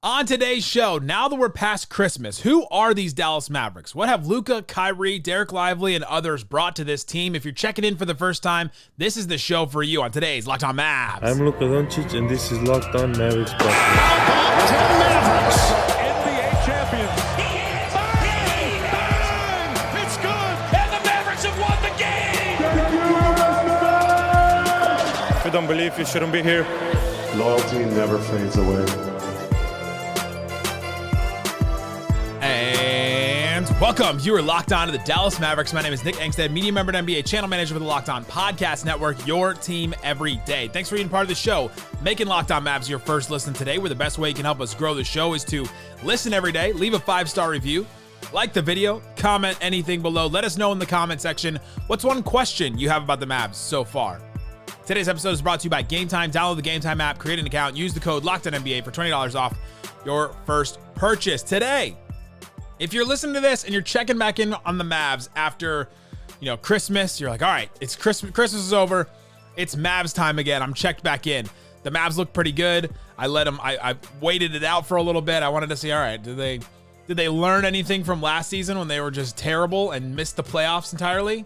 On today's show, now that we're past Christmas, who are these Dallas Mavericks? What have Luka, Kyrie, Dereck Lively, and others brought to this team? If you're checking in for the first time, this is the show for you on today's Locked On Mavs. I'm Luka Doncic, and this is Locked On Mavericks. Mavericks, NBA champions. Bang! Bang! It's good, and the Mavericks have won the game. If you don't believe, you shouldn't be here. Loyalty never fades away. And welcome. You are locked on to the Dallas Mavericks. My name is Nick Angstadt, media member and NBA channel manager for the Locked On Podcast Network, your team every day. Thanks for being part of the show. Making Locked On Mavs your first listen today, where the best way you can help us grow the show is to listen every day, leave a 5-star review, like the video, comment anything below. Let us know in the comment section what's one question you have about the Mavs so far. Today's episode is brought to you by Game Time. Download the Game Time app, create an account, use the code LOCKEDONNBA for $20 off your first purchase. Today, if you're listening to this and you're checking back in on the Mavs after, Christmas, you're like, all right, it's Christmas is over. It's Mavs time again. I'm checked back in. The Mavs look pretty good. I waited it out for a little bit. I wanted to see, all right, did they learn anything from last season when they were just terrible and missed the playoffs entirely?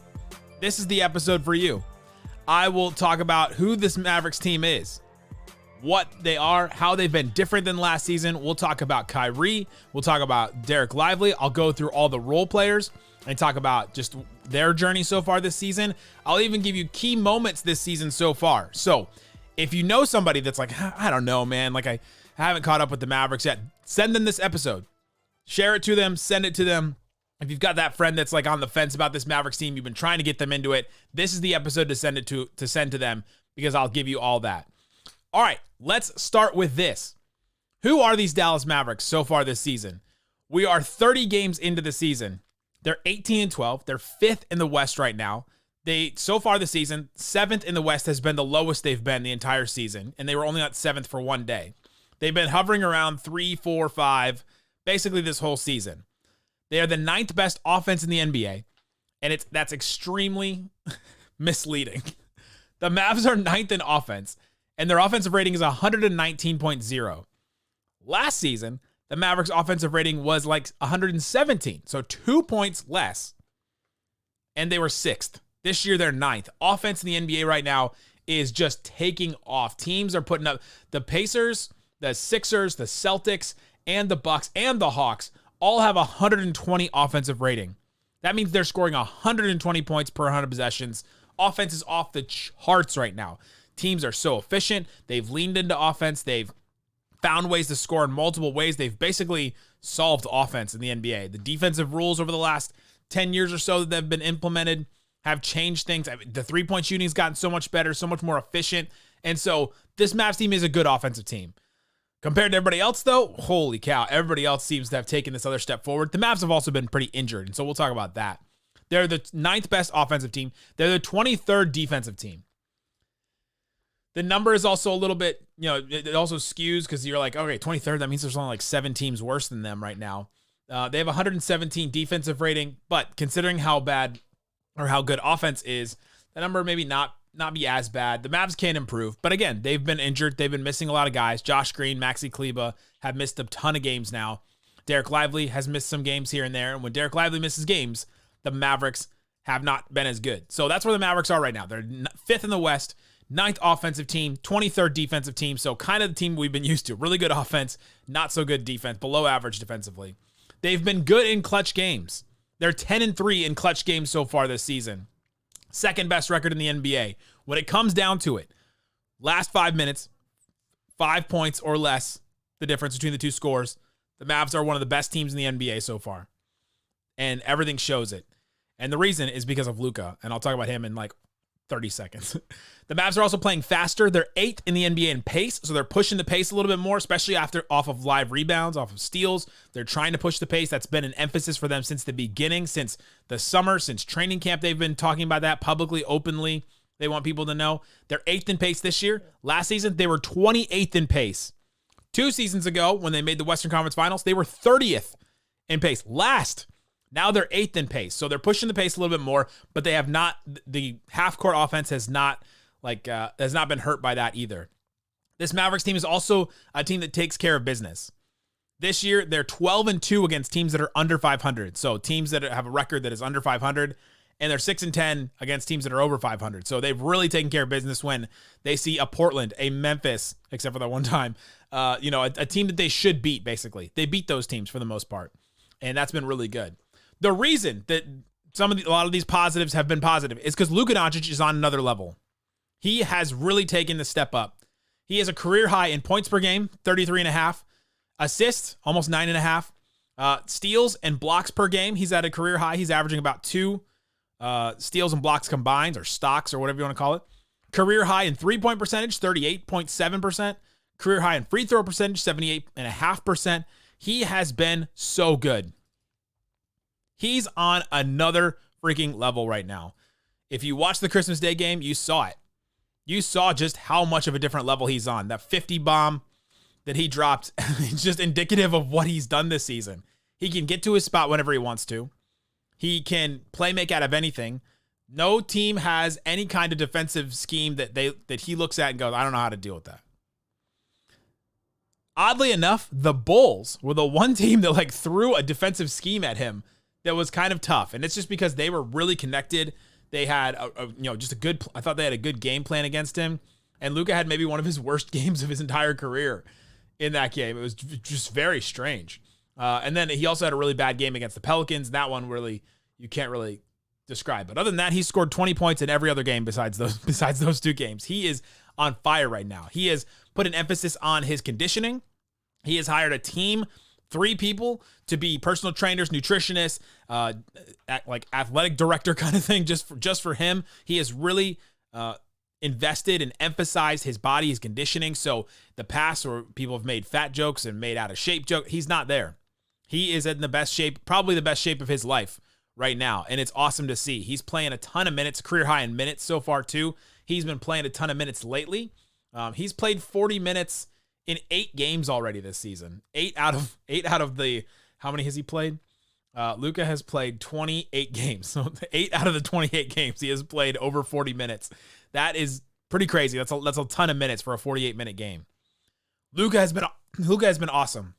This is the episode for you. I will talk about who this Mavericks team is, what they are, how they've been different than last season. We'll talk about Kyrie. We'll talk about Dereck Lively. I'll go through all the role players and talk about just their journey so far this season. I'll even give you key moments this season so far. So if you know somebody that's like, I don't know, man, like I haven't caught up with the Mavericks yet, send them this episode. Share it to them, send it to them. If you've got that friend that's like on the fence about this Mavericks team, you've been trying to get them into it, this is the episode to send to them, because I'll give you all that. All right, let's start with this. Who are these Dallas Mavericks so far this season? We are 30 games into the season. They're 18-12. They're 5th in the West right now. So far this season, 7th in the West has been the lowest they've been the entire season, and they were only at 7th for one day. They've been hovering around 3, 4, 5, basically this whole season. They are the 9th best offense in the NBA, and that's extremely misleading. The Mavs are 9th in offense, and their offensive rating is 119.0. Last season, the Mavericks' offensive rating was like 117, so 2 points less, and they were 6th. This year, they're 9th. Offense in the NBA right now is just taking off. Teams are putting up the Pacers, the Sixers, the Celtics, and the Bucks, and the Hawks all have 120 offensive rating. That means they're scoring 120 points per 100 possessions. Offense is off the charts right now. Teams are so efficient. They've leaned into offense. They've found ways to score in multiple ways. They've basically solved offense in the NBA. The defensive rules over the last 10 years or so that have been implemented have changed things. The three-point shooting has gotten so much better, so much more efficient. And so this Mavs team is a good offensive team. Compared to everybody else, though, holy cow, everybody else seems to have taken this other step forward. The Mavs have also been pretty injured, and so we'll talk about that. They're the 9th best offensive team. They're the 23rd defensive team. The number is also a little bit, it also skews because you're like, okay, 23rd, that means there's only like 7 teams worse than them right now. They have 117 defensive rating, but considering how bad or how good offense is, the number maybe not be as bad. The Mavs can improve, but again, they've been injured. They've been missing a lot of guys. Josh Green, Maxi Kleber have missed a ton of games now. Dereck Lively has missed some games here and there, and when Dereck Lively misses games, the Mavericks have not been as good. So that's where the Mavericks are right now. They're 5th in the West, 9th offensive team, 23rd defensive team, so kind of the team we've been used to. Really good offense, not so good defense, below average defensively. They've been good in clutch games. They're 10-3 in clutch games so far this season. Second best record in the NBA. When it comes down to it, last 5 minutes, 5 points or less, the difference between the two scores, the Mavs are one of the best teams in the NBA so far. And everything shows it. And the reason is because of Luka, and I'll talk about him in like 30 seconds. The Mavs are also playing faster. They're 8th in the NBA in pace, so they're pushing the pace a little bit more, especially off of live rebounds, off of steals. They're trying to push the pace. That's been an emphasis for them since the beginning, since the summer, since training camp. They've been talking about that publicly, openly. They want people to know. They're 8th in pace this year. Last season, they were 28th in pace. 2 seasons ago, when they made the Western Conference Finals, they were 30th in pace. Now they're 8th in pace. So they're pushing the pace a little bit more, but they have not, the half-court offense has not been hurt by that either. This Mavericks team is also a team that takes care of business. This year, they're 12-2 against teams that are under 500. So teams that have a record that is under 500, and they're 6-10 against teams that are over 500. So they've really taken care of business when they see a Portland, a Memphis, except for that one time, a team that they should beat, basically. They beat those teams for the most part, and that's been really good. The reason that a lot of these positives have been positive is because Luka Doncic is on another level. He has really taken the step up. He has a career high in points per game, 33.5. Assists, almost 9.5. Steals and blocks per game, he's at a career high. He's averaging about 2 steals and blocks combined, or stocks, or whatever you want to call it. Career high in three-point percentage, 38.7%. Career high in free throw percentage, 78.5%. He has been so good. He's on another freaking level right now. If you watched the Christmas Day game, you saw it. You saw just how much of a different level he's on. That 50 bomb that he dropped is just indicative of what he's done this season. He can get to his spot whenever he wants to. He can play make out of anything. No team has any kind of defensive scheme that he looks at and goes, I don't know how to deal with that. Oddly enough, the Bulls were the one team that threw a defensive scheme at him that was kind of tough. And it's just because they were really connected. They had I thought they had a good game plan against him. And Luka had maybe one of his worst games of his entire career in that game. It was just very strange. And then he also had a really bad game against the Pelicans. That one really, you can't really describe. But other than that, he scored 20 points in every other game besides those 2 games. He is on fire right now. He has put an emphasis on his conditioning. He has hired a team, 3 people, to be personal trainers, nutritionists, athletic director kind of thing, just for him. He has really invested and emphasized his body, his conditioning. So the past where people have made fat jokes and made out of shape jokes, he's not there. He is in the best shape, probably the best shape of his life right now. And it's awesome to see. He's playing a ton of minutes, career high in minutes so far too. He's been playing a ton of minutes lately. He's played 40 minutes in 8 games already this season. 8 out of the, how many has he played? Luka has played 28 games. So 8 out of the 28 games, he has played over 40 minutes. That is pretty crazy. That's a ton of minutes for a 48-minute game. Luka has been awesome.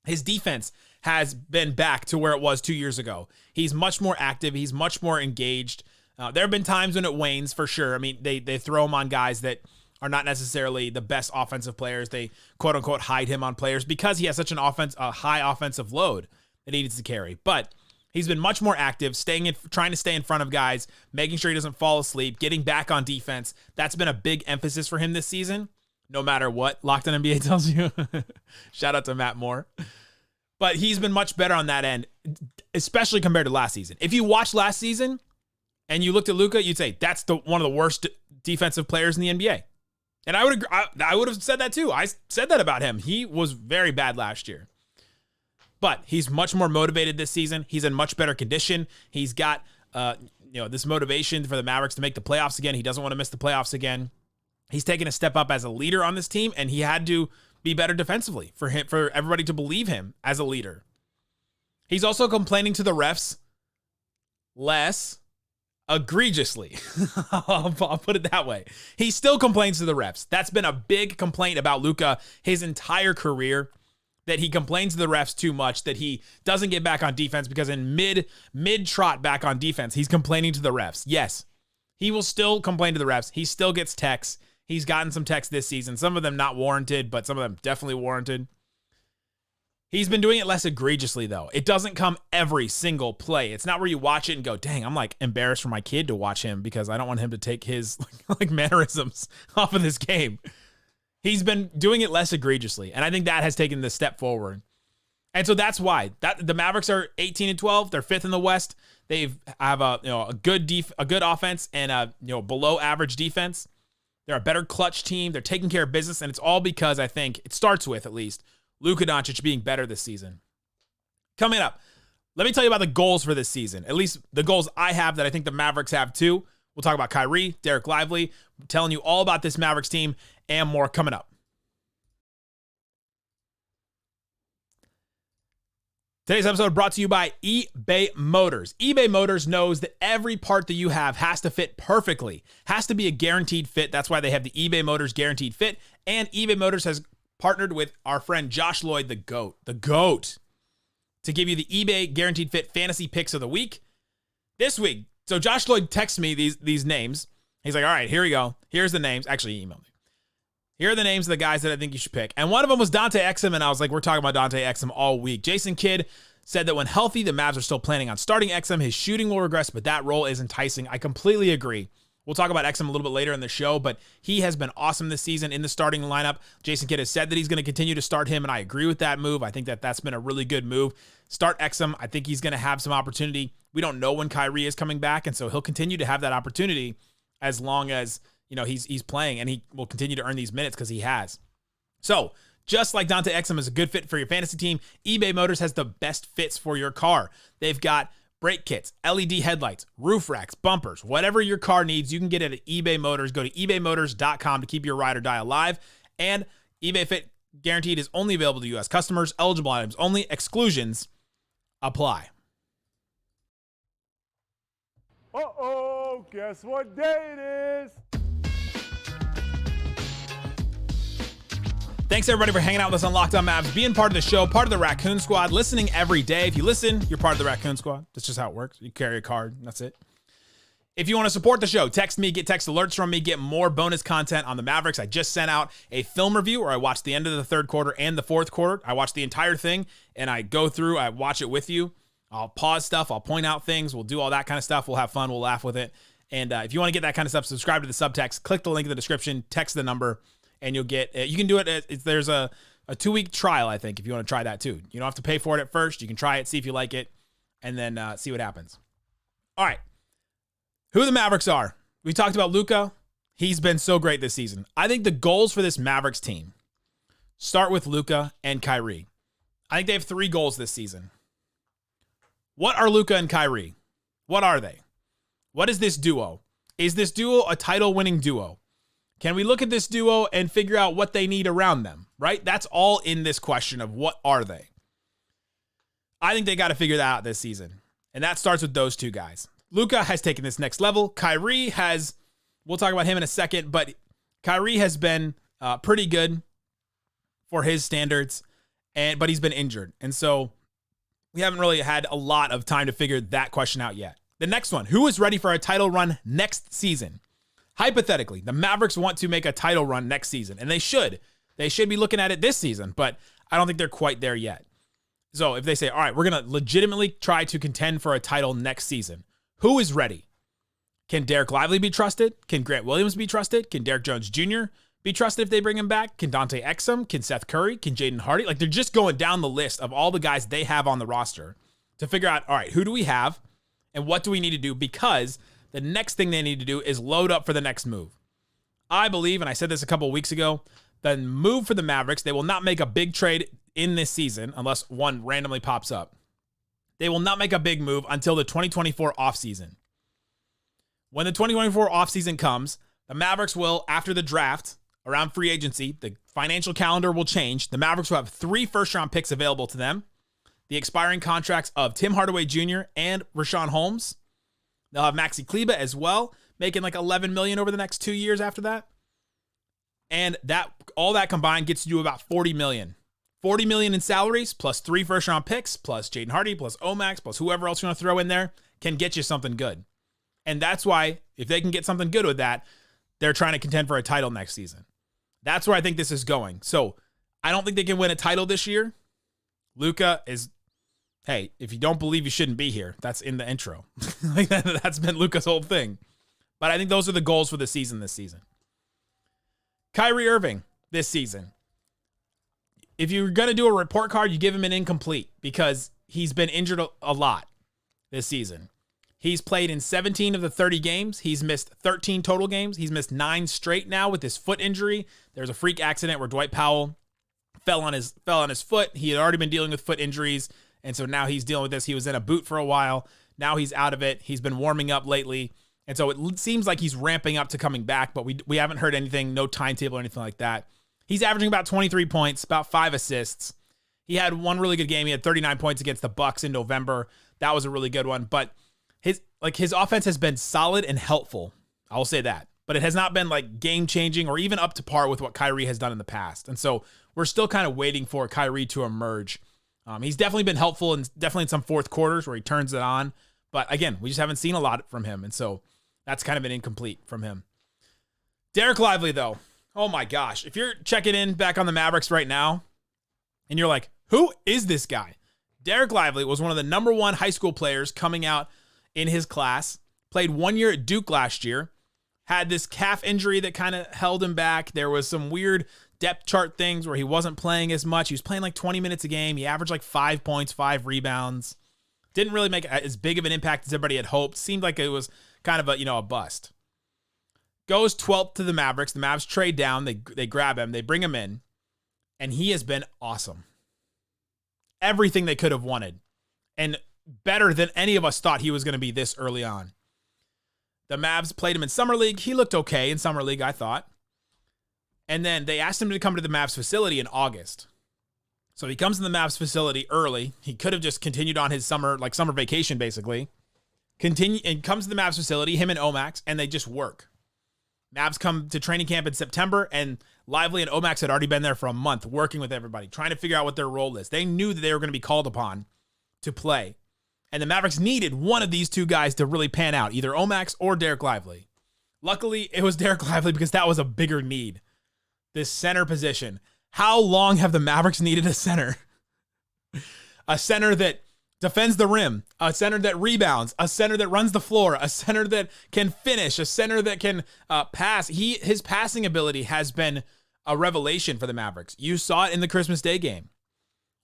His defense has been back to where it was 2 years ago. He's much more active. He's much more engaged. There have been times when it wanes for sure. I mean, they throw him on guys that are not necessarily the best offensive players. They quote unquote hide him on players because he has such a high offensive load that he needs to carry. But he's been much more active, trying to stay in front of guys, making sure he doesn't fall asleep, getting back on defense. That's been a big emphasis for him this season, no matter what Locked On NBA tells you. Shout out to Matt Moore. But he's been much better on that end, especially compared to last season. If you watched last season and you looked at Luka, you'd say that's one of the worst defensive players in the NBA. And I would have said that too. I said that about him. He was very bad last year. But he's much more motivated this season. He's in much better condition. He's got this motivation for the Mavericks to make the playoffs again. He doesn't want to miss the playoffs again. He's taken a step up as a leader on this team, and he had to be better defensively for everybody to believe him as a leader. He's also complaining to the refs less egregiously. I'll put it that way. He still complains to the refs. That's been a big complaint about Luka his entire career, that he complains to the refs too much, that he doesn't get back on defense because in mid-trot back on defense, he's complaining to the refs. Yes, he will still complain to the refs. He still gets texts. He's gotten some texts this season, some of them not warranted, but some of them definitely warranted. He's been doing it less egregiously, though. It doesn't come every single play. It's not where you watch it and go, dang, I'm embarrassed for my kid to watch him because I don't want him to take his mannerisms off of this game. He's been doing it less egregiously, and I think that has taken the step forward. And so that's why the Mavericks are 18-12. They're 5th in the West. They have a good offense and a below average defense. They're a better clutch team. They're taking care of business, and it's all because I think it starts with, at least, Luka Doncic being better this season. Coming up, let me tell you about the goals for this season. At least the goals I have that I think the Mavericks have too. We'll talk about Kyrie, Dereck Lively, telling you all about this Mavericks team and more coming up. Today's episode brought to you by eBay Motors. eBay Motors knows that every part that you have has to fit perfectly, has to be a guaranteed fit. That's why they have the eBay Motors Guaranteed Fit, and eBay Motors has partnered with our friend Josh Lloyd, the GOAT, to give you the eBay Guaranteed Fit Fantasy Picks of the Week. This week, so Josh Lloyd texts me these names. He's like, all right, here we go. Here's the names. Actually, he emailed me. Here are the names of the guys that I think you should pick. And one of them was Dante Exum, and I was like, we're talking about Dante Exum all week. Jason Kidd said that when healthy, the Mavs are still planning on starting Exum. His shooting will regress, but that role is enticing. I completely agree. We'll talk about Exum a little bit later in the show, but he has been awesome this season in the starting lineup. Jason Kidd has said that he's going to continue to start him, and I agree with that move. I think that that's been a really good move. Start Exum. I think he's going to have some opportunity. We don't know when Kyrie is coming back, and so he'll continue to have that opportunity as long as he's playing, and he will continue to earn these minutes because he has. So, just like Dante Exum is a good fit for your fantasy team, eBay Motors has the best fits for your car. They've got brake kits, LED headlights, roof racks, bumpers, whatever your car needs, you can get it at eBay Motors. Go to ebaymotors.com to keep your ride or die alive. And eBay Fit Guaranteed is only available to U.S. customers. Eligible items only. Exclusions apply. Uh-oh, guess what day it is? Thanks, everybody, for hanging out with us on Locked On Mavs, being part of the show, part of the Raccoon Squad, listening every day. If you listen, you're part of the Raccoon Squad. That's just how it works. You carry a card, and that's it. If you want to support the show, text me, get text alerts from me, get more bonus content on the Mavericks. I just sent out a film review where I watched the end of the third quarter and the fourth quarter. I watched the entire thing, and I go through, I watch it with you. I'll pause stuff. I'll point out things. We'll do all that kind of stuff. We'll have fun. We'll laugh with it. And if you want to get that kind of stuff, subscribe to the subtext. Click the link in the description. Text the number. And you'll get, you can do it. There's a 2-week trial, I think, if you want to try that too. You don't have to pay for it at first. You can try it, see if you like it, and then see what happens. All right. Who the Mavericks are. We talked about Luka. He's been so great this season. I think the goals for this Mavericks team start with Luka and Kyrie. I think they have 3 goals this season. What are Luka and Kyrie? What are they? What is this duo? Is this duo a title-winning duo? Can we look at this duo and figure out what they need around them, right? That's all in this question of what are they? I think they got to figure that out this season. And that starts with those 2 guys. Luka has taken this next level. Kyrie has, we'll talk about him in a second, but Kyrie has been pretty good for his standards, but he's been injured. And so we haven't really had a lot of time to figure that question out yet. The next one, who is ready for a title run next season? Hypothetically, the Mavericks want to make a title run next season, and they should. They should be looking at it this season, but I don't think they're quite there yet. So if they say, all right, we're going to legitimately try to contend for a title next season, who is ready? Can Dereck Lively be trusted? Can Grant Williams be trusted? Can Derrick Jones Jr. be trusted if they bring him back? Can Dante Exum? Can Seth Curry? Can Jaden Hardy? Like, they're just going down the list of all the guys they have on the roster to figure out, all right, who do we have and what do we need to do? Because the next thing they need to do is load up for the next move. I believe, and I said this a couple of weeks ago, the move for the Mavericks, they will not make a big trade in this season unless one randomly pops up. They will not make a big move until the 2024 offseason. When the 2024 offseason comes, the Mavericks will, after the draft, around free agency, the financial calendar will change. The Mavericks will have 3 first-round picks available to them. The expiring contracts of Tim Hardaway Jr. and Rashawn Holmes. They'll have Maxi Kleba as well, making like $11 million over the next 2 years after that. And that all that combined gets you about $40 million. $40 million in salaries, plus 3 first-round picks, plus Jaden Hardy, plus Omax, plus whoever else you want to throw in there, can get you something good. And that's why, if they can get something good with that, they're trying to contend for a title next season. That's where I think this is going. So I don't think they can win a title this year. Luka is, hey, if you don't believe you shouldn't be here, that's in the intro. Like that's been Luka's whole thing. But I think those are the goals for the season this season. Kyrie Irving this season. If you're going to do a report card, you give him an incomplete because he's been injured a lot this season. He's played in 17 of the 30 games. He's missed 13 total games. He's missed 9 straight now with his foot injury. There's a freak accident where Dwight Powell fell on his foot. He had already been dealing with foot injuries, and so now he's dealing with this. He was in a boot for a while. Now he's out of it. He's been warming up lately, and so it seems like he's ramping up to coming back, but we haven't heard anything, no timetable or anything like that. He's averaging about 23 points, about 5 assists. He had one really good game. He had 39 points against the Bucks in November. That was a really good one, but his offense has been solid and helpful. I will say that. but it has not been like game-changing or even up to par with what Kyrie has done in the past. And so we're still kind of waiting for Kyrie to emerge. He's definitely been helpful and definitely in some fourth quarters where he turns it on. But again, we just haven't seen a lot from him. And so that's kind of been incomplete from him. Dereck Lively, though. Oh my gosh. If you're checking in back on the Mavericks right now and you're like, who is this guy? Dereck Lively was one of the number one high school players coming out in his class. Played 1 year at Duke last year. Had this calf injury that kind of held him back. There was some weird depth chart things where he wasn't playing as much. He was playing like 20 minutes a game. He averaged like 5 points, 5 rebounds. Didn't really make as big of an impact as everybody had hoped. Seemed like it was kind of a bust. Goes 12th to the Mavericks. The Mavs trade down. They grab him. They bring him in. And he has been awesome. Everything they could have wanted. And better than any of us thought he was going to be this early on. The Mavs played him in Summer League. He looked okay in Summer League, I thought. And then they asked him to come to the Mavs facility in August. So he comes to the Mavs facility early. He could have just continued on his summer vacation, basically. And comes to the Mavs facility, him and Omax, and they just work. Mavs come to training camp in September, and Lively and Omax had already been there for a month, working with everybody, trying to figure out what their role is. They knew that they were going to be called upon to play. And the Mavericks needed one of these two guys to really pan out, either Omax or Dereck Lively. Luckily, it was Dereck Lively because that was a bigger need. This center position. How long have the Mavericks needed a center? A center that defends the rim, a center that rebounds, a center that runs the floor, a center that can finish, a center that can pass. His passing ability has been a revelation for the Mavericks. You saw it in the Christmas Day game.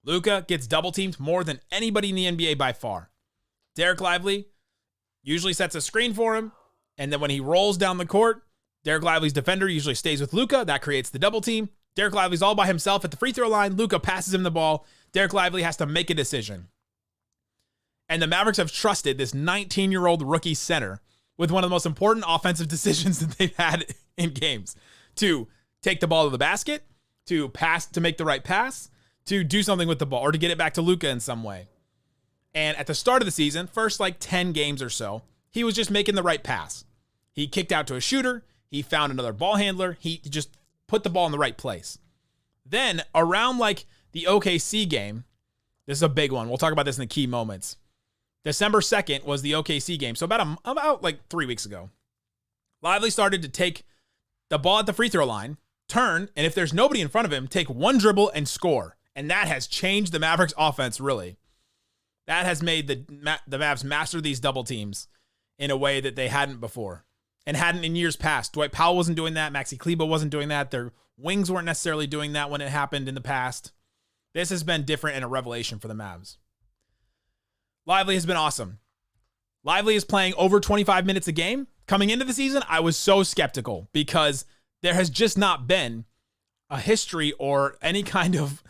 Luka gets double teamed more than anybody in the NBA by far. Dereck Lively usually sets a screen for him, and then when he rolls down the court, Dereck Lively's defender usually stays with Luka. That creates the double team. Dereck Lively's all by himself at the free throw line. Luka passes him the ball. Dereck Lively has to make a decision. And the Mavericks have trusted this 19-year-old rookie center with one of the most important offensive decisions that they've had in games. To take the ball to the basket, to pass, to make the right pass, to do something with the ball, or to get it back to Luka in some way. And at the start of the season, first like 10 games or so, he was just making the right pass. He kicked out to a shooter. He found another ball handler. He just put the ball in the right place. Then around like the OKC game, this is a big one. We'll talk about this in the key moments. December 2nd was the OKC game. So about like 3 weeks ago. Lively started to take the ball at the free throw line, turn, and if there's nobody in front of him, take one dribble and score. And that has changed the Mavericks offense, really. That has made the Mavs master these double teams in a way that they hadn't before and hadn't in years past. Dwight Powell wasn't doing that. Maxi Kleber wasn't doing that. Their wings weren't necessarily doing that when it happened in the past. This has been different and a revelation for the Mavs. Lively has been awesome. Lively is playing over 25 minutes a game. Coming into the season, I was so skeptical because there has just not been a history or any kind of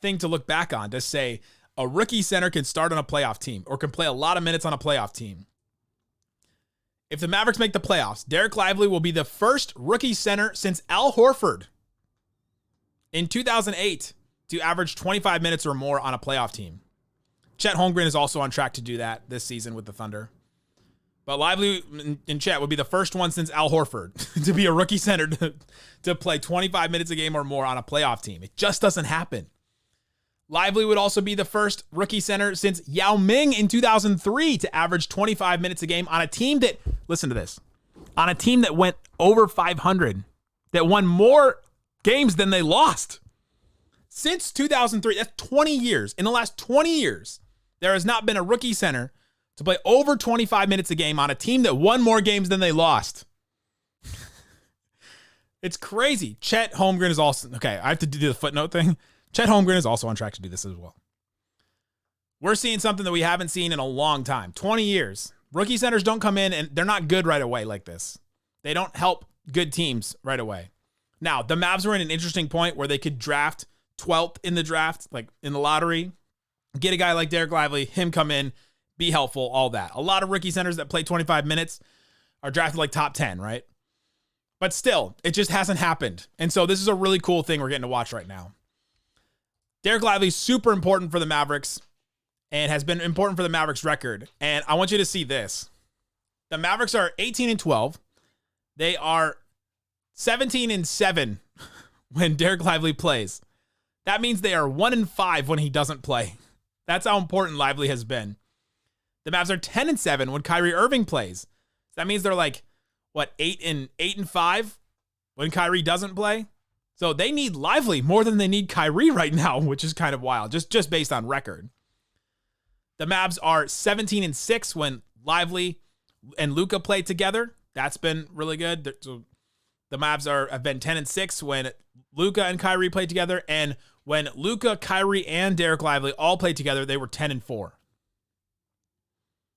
thing to look back on to say a rookie center can start on a playoff team or can play a lot of minutes on a playoff team. If the Mavericks make the playoffs, Dereck Lively will be the first rookie center since Al Horford in 2008 to average 25 minutes or more on a playoff team. Chet Holmgren is also on track to do that this season with the Thunder. But Lively in Chet would be the first one since Al Horford to be a rookie center to play 25 minutes a game or more on a playoff team. It just doesn't happen. Lively would also be the first rookie center since Yao Ming in 2003 to average 25 minutes a game on a team that, listen to this, on a team that went over 500, that won more games than they lost. Since 2003, that's 20 years. In the last 20 years, there has not been a rookie center to play over 25 minutes a game on a team that won more games than they lost. It's crazy. Chet Holmgren is also, okay, I have to do the footnote thing. Chet Holmgren is also on track to do this as well. We're seeing something that we haven't seen in a long time. 20 years. Rookie centers don't come in and they're not good right away like this. They don't help good teams right away. Now, the Mavs were in an interesting point where they could draft 12th in the draft, like in the lottery, get a guy like Dereck Lively, him come in, be helpful, all that. A lot of rookie centers that play 25 minutes are drafted like top 10, right? But still, it just hasn't happened. And so this is a really cool thing we're getting to watch right now. Dereck Lively is super important for the Mavericks and has been important for the Mavericks record. And I want you to see this. The Mavericks are 18-12. They are 17-7 when Dereck Lively plays. That means they are 1-5 when he doesn't play. That's how important Lively has been. The Mavs are 10-7 when Kyrie Irving plays. That means they're like, 8-5 when Kyrie doesn't play? So they need Lively more than they need Kyrie right now, which is kind of wild, just based on record. The Mavs are 17-6 when Lively and Luka play together. That's been really good. So the Mavs have been 10-6 when Luka and Kyrie play together, and when Luka, Kyrie, and Dereck Lively all played together, they were 10-4.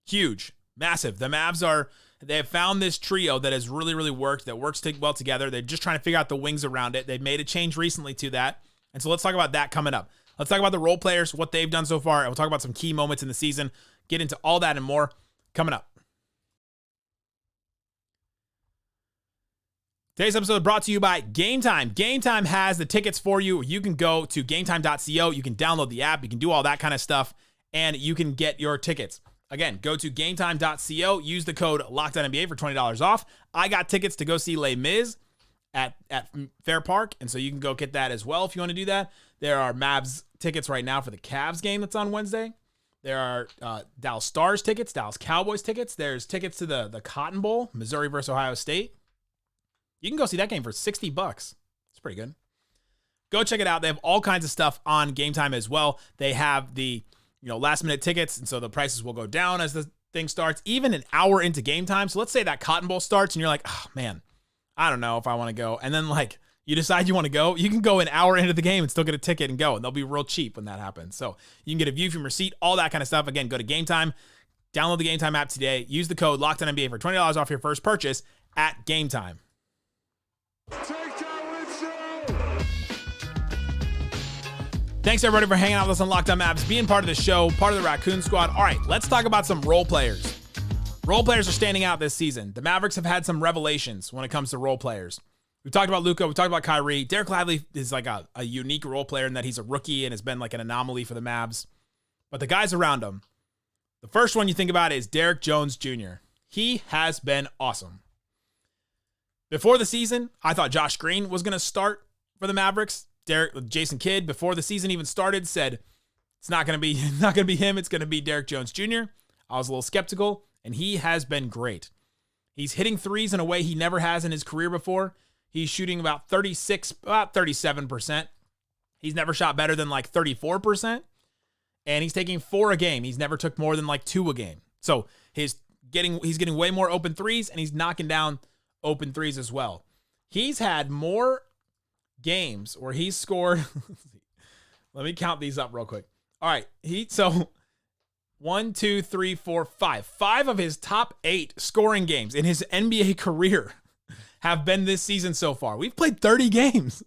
Huge, massive. The Mavs they have found this trio that has really, really worked, that works well together. They're just trying to figure out the wings around it. They've made a change recently to that. And so let's talk about that coming up. Let's talk about the role players, what they've done so far, and we'll talk about some key moments in the season. Get into all that and more coming up. Today's episode brought to you by Game Time. Game Time has the tickets for you. You can go to gametime.co. You can download the app. You can do all that kind of stuff, and you can get your tickets. Again, go to gametime.co. Use the code LOCKEDONNBA for $20 off. I got tickets to go see Les Mis at Fair Park, and so you can go get that as well if you want to do that. There are Mavs tickets right now for the Cavs game that's on Wednesday. There are Dallas Stars tickets, Dallas Cowboys tickets. There's tickets to the Cotton Bowl, Missouri versus Ohio State. You can go see that game for $60. It's pretty good. Go check it out. They have all kinds of stuff on Game Time as well. They have the last minute tickets, and so the prices will go down as the thing starts, even an hour into game time. So let's say that Cotton Bowl starts and you're like, oh man, I don't know if I want to go. And then you decide you want to go, you can go an hour into the game and still get a ticket and go, and they'll be real cheap when that happens. So you can get a view from your seat, all that kind of stuff. Again, go to Game Time, download the Game Time app today, use the code LOCKEDONNBA for $20 off your first purchase at Game Time. Thanks, everybody, for hanging out with us on Locked On Mavs, being part of the show, part of the Raccoon Squad. All right, let's talk about some role players. Role players are standing out this season. The Mavericks have had some revelations when it comes to role players. We've talked about Luka. We've talked about Kyrie. Dereck Lively is like a unique role player in that he's a rookie and has been like an anomaly for the Mavs. But the guys around him, the first one you think about is Derrick Jones Jr. He has been awesome. Before the season, I thought Josh Green was going to start for the Mavericks. Jason Kidd, before the season even started, said it's not going to be him. It's going to be Derrick Jones Jr. I was a little skeptical, and he has been great. He's hitting threes in a way he never has in his career before. He's shooting about 37%. He's never shot better than 34%, and he's taking 4 a game. He's never took more than 2 a game. So he's getting way more open threes, and he's knocking down open threes as well. He's had more games where he's scored. Let me count these up real quick. All right. 1, 2, 3, 4, 5. 5 of his top 8 scoring games in his NBA career have been this season so far. We've played 30 games.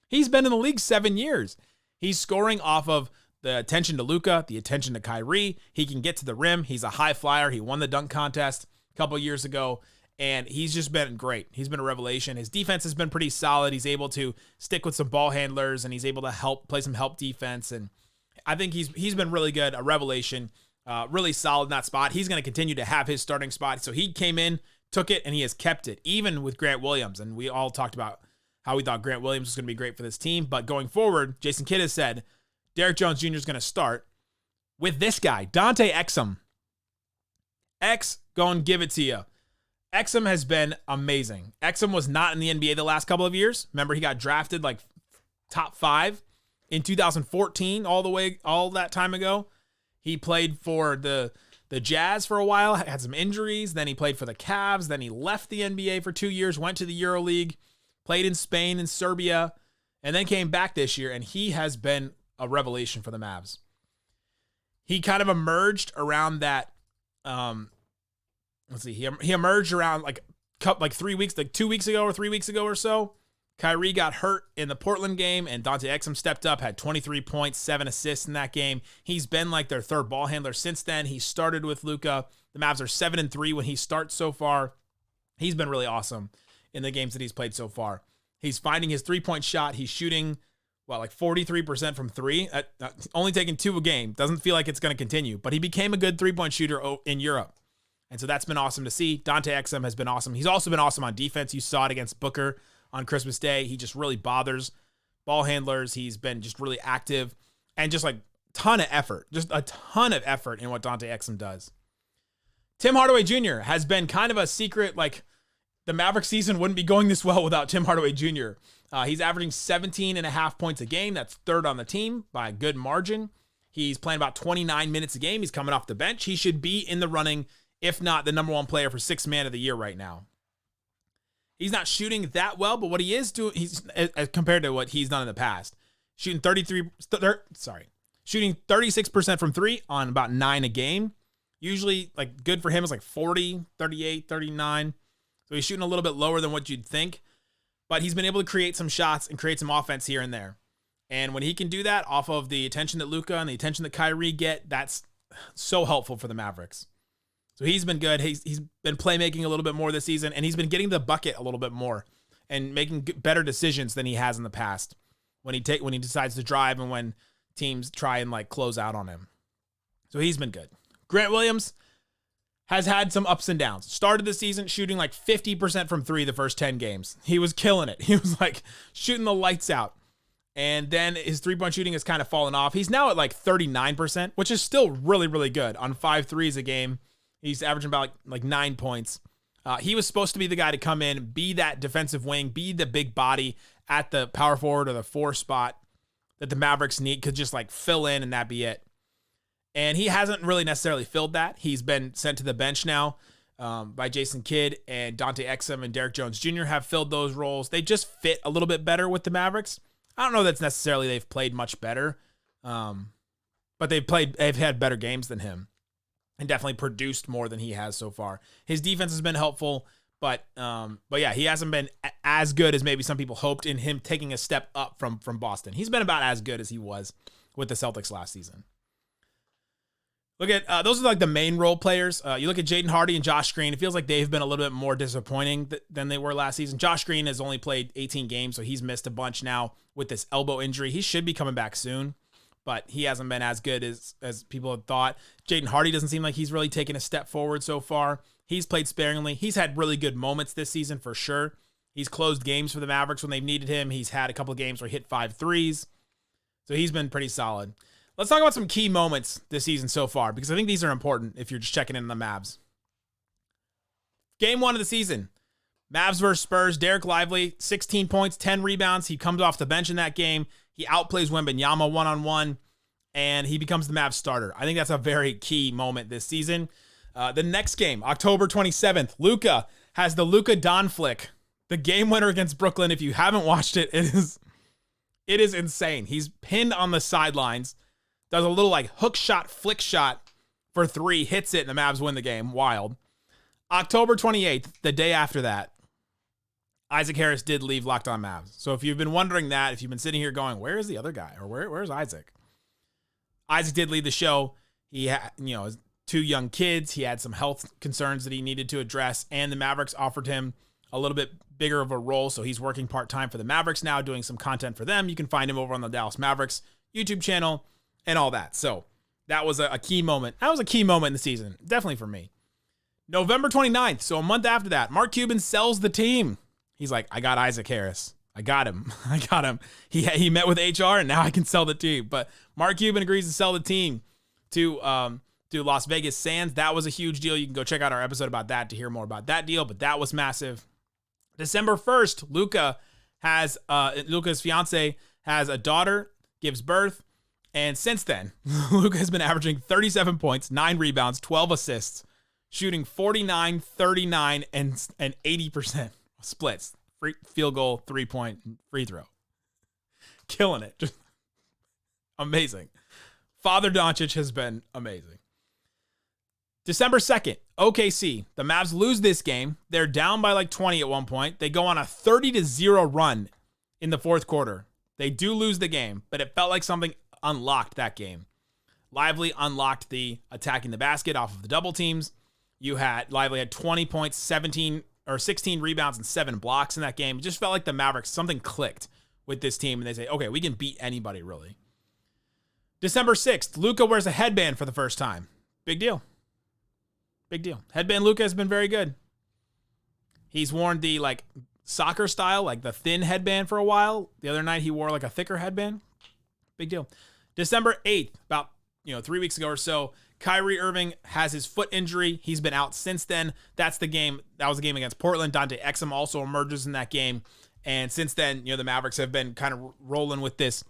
He's been in the league 7 years. He's scoring off of the attention to Luka, the attention to Kyrie. He can get to the rim. He's a high flyer. He won the dunk contest a couple years ago. And he's just been great. He's been a revelation. His defense has been pretty solid. He's able to stick with some ball handlers, and he's able to play some help defense. And I think he's been really good, a revelation, really solid in that spot. He's going to continue to have his starting spot. So he came in, took it, and he has kept it, even with Grant Williams. And we all talked about how we thought Grant Williams was going to be great for this team. But going forward, Jason Kidd has said Derrick Jones Jr. is going to start with this guy, Dante Exum. Go and give it to you. Exum has been amazing. Exum was not in the NBA the last couple of years. Remember, he got drafted top 5 in 2014, all that time ago. He played for the Jazz for a while, had some injuries. Then he played for the Cavs. Then he left the NBA for 2 years, went to the EuroLeague, played in Spain and Serbia, and then came back this year, and he has been a revelation for the Mavs. He kind of emerged around that, let's see. He emerged around 3 weeks, 2 weeks ago or 3 weeks ago or so. Kyrie got hurt in the Portland game, and Dante Exum stepped up, had 23 points, 7 assists in that game. He's been their third ball handler since then. He started with Luka. The Mavs are 7-3 when he starts so far. He's been really awesome in the games that he's played so far. He's finding his 3-point shot. He's shooting 43% from 3. Only taking 2 a game. Doesn't feel like it's going to continue, but he became a good 3-point shooter in Europe. And so that's been awesome to see. Dante Exum has been awesome. He's also been awesome on defense. You saw it against Booker on Christmas Day. He just really bothers ball handlers. He's been just really active and just like ton of effort, just a ton of effort in what Dante Exum does. Tim Hardaway Jr. has been kind of a secret, like the Mavericks season wouldn't be going this well without Tim Hardaway Jr. He's averaging 17.5 points a game. That's third on the team by a good margin. He's playing about 29 minutes a game. He's coming off the bench. He should be in the running, if not the number one player for Sixth Man of the Year right now. He's not shooting that well, but what he is doing, he's as compared to what he's done in the past, shooting 36% from three on about 9 a game. Usually, like, good for him is like 40, 38, 39. So he's shooting a little bit lower than what you'd think, but he's been able to create some shots and create some offense here and there. And when he can do that off of the attention that Luka and the attention that Kyrie get, that's so helpful for the Mavericks. So he's been good. He's been playmaking a little bit more this season, and he's been getting the bucket a little bit more and making better decisions than he has in the past when he decides to drive and when teams try and like close out on him. So he's been good. Grant Williams has had some ups and downs. Started the season shooting like 50% from three the first 10 games. He was killing it. He was like shooting the lights out. And then his three-point shooting has kind of fallen off. He's now at like 39%, which is still really, really good on 5 threes a game. He's averaging about like 9 points. He was supposed to be the guy to come in, be that defensive wing, be the big body at the power forward or the 4 spot that the Mavericks need, could just like fill in and that be it. And he hasn't really necessarily filled that. He's been sent to the bench now by Jason Kidd, and Dante Exum and Derrick Jones Jr. have filled those roles. They just fit a little bit better with the Mavericks. I don't know that's necessarily they've played much better, but they've had better games than him and definitely produced more than he has so far. His defense has been helpful, but yeah, he hasn't been as good as maybe some people hoped in him taking a step up from Boston. He's been about as good as he was with the Celtics last season. Look at those are like the main role players. You look at Jaden Hardy and Josh Green. It feels like they've been a little bit more disappointing than they were last season. Josh Green has only played 18 games, so he's missed a bunch now with this elbow injury. He should be coming back soon, but he hasn't been as good as people had thought. Jaden Hardy doesn't seem like he's really taken a step forward so far. He's played sparingly. He's had really good moments this season for sure. He's closed games for the Mavericks when they've needed him. He's had a couple of games where he hit 5 threes, so he's been pretty solid. Let's talk about some key moments this season so far, because I think these are important if you're just checking in on the Mavs. Game 1 of the season, Mavs versus Spurs. Dereck Lively, 16 points, 10 rebounds. He comes off the bench in that game. He outplays Wembanyama one-on-one, and he becomes the Mavs starter. I think that's a very key moment this season. The next game, October 27th, Luka has the Luka Don flick, the game winner against Brooklyn. If you haven't watched it, it is insane. He's pinned on the sidelines, does a little like hook shot, flick shot for 3, hits it, and the Mavs win the game. Wild. October 28th, the day after that, Isaac Harris did leave Locked On Mavs. So if you've been wondering that, if you've been sitting here going, where is the other guy? Or where's Isaac? Isaac did leave the show. He had, 2 young kids. He had some health concerns that he needed to address, and the Mavericks offered him a little bit bigger of a role. So he's working part-time for the Mavericks now, doing some content for them. You can find him over on the Dallas Mavericks YouTube channel and all that. So that was a key moment. That was a key moment in the season, definitely for me. November 29th, so a month after that, Mark Cuban sells the team. He's like, I got Isaac Harris. I got him. He met with HR, and now I can sell the team. But Mark Cuban agrees to sell the team to Las Vegas Sands. That was a huge deal. You can go check out our episode about that to hear more about that deal, but that was massive. December 1st, Luka's fiance has a daughter, gives birth. And since then, Luka has been averaging 37 points, 9 rebounds, 12 assists, shooting 49, 39, and 80% splits. Field goal, 3-point, free throw. Killing it. Just amazing. Father Doncic has been amazing. December 2nd, OKC. The Mavs lose this game. They're down by like 20 at one point. They go on a 30-0 run in the fourth quarter. They do lose the game, but it felt like something unlocked that game. Lively unlocked the attacking the basket off of the double teams. Lively had 20 points, 16 rebounds, and 7 blocks in that game. It just felt like the Mavericks, something clicked with this team, and they say, okay, we can beat anybody, really. December 6th, Luka wears a headband for the first time. Big deal. Big deal. Headband Luka has been very good. He's worn the like soccer style, like the thin headband for a while. The other night he wore like a thicker headband. Big deal. December 8th, about 3 weeks ago or so, Kyrie Irving has his foot injury. He's been out since then. That's the game. That was the game against Portland. Dante Exum also emerges in that game. And since then, the Mavericks have been kind of rolling with this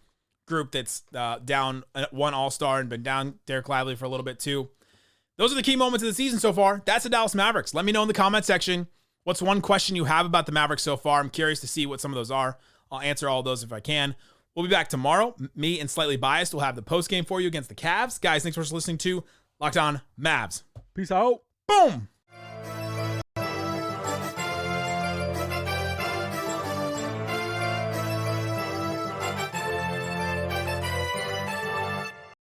group that's down one All-Star and been down Dereck Lively for a little bit too. Those are the key moments of the season so far. That's the Dallas Mavericks. Let me know in the comment section what's one question you have about the Mavericks so far. I'm curious to see what some of those are. I'll answer all of those if I can. We'll be back tomorrow. Me and Slightly Biased will have the post game for you against the Cavs. Guys, thanks for listening to Locked On Mavs. Peace out. Boom.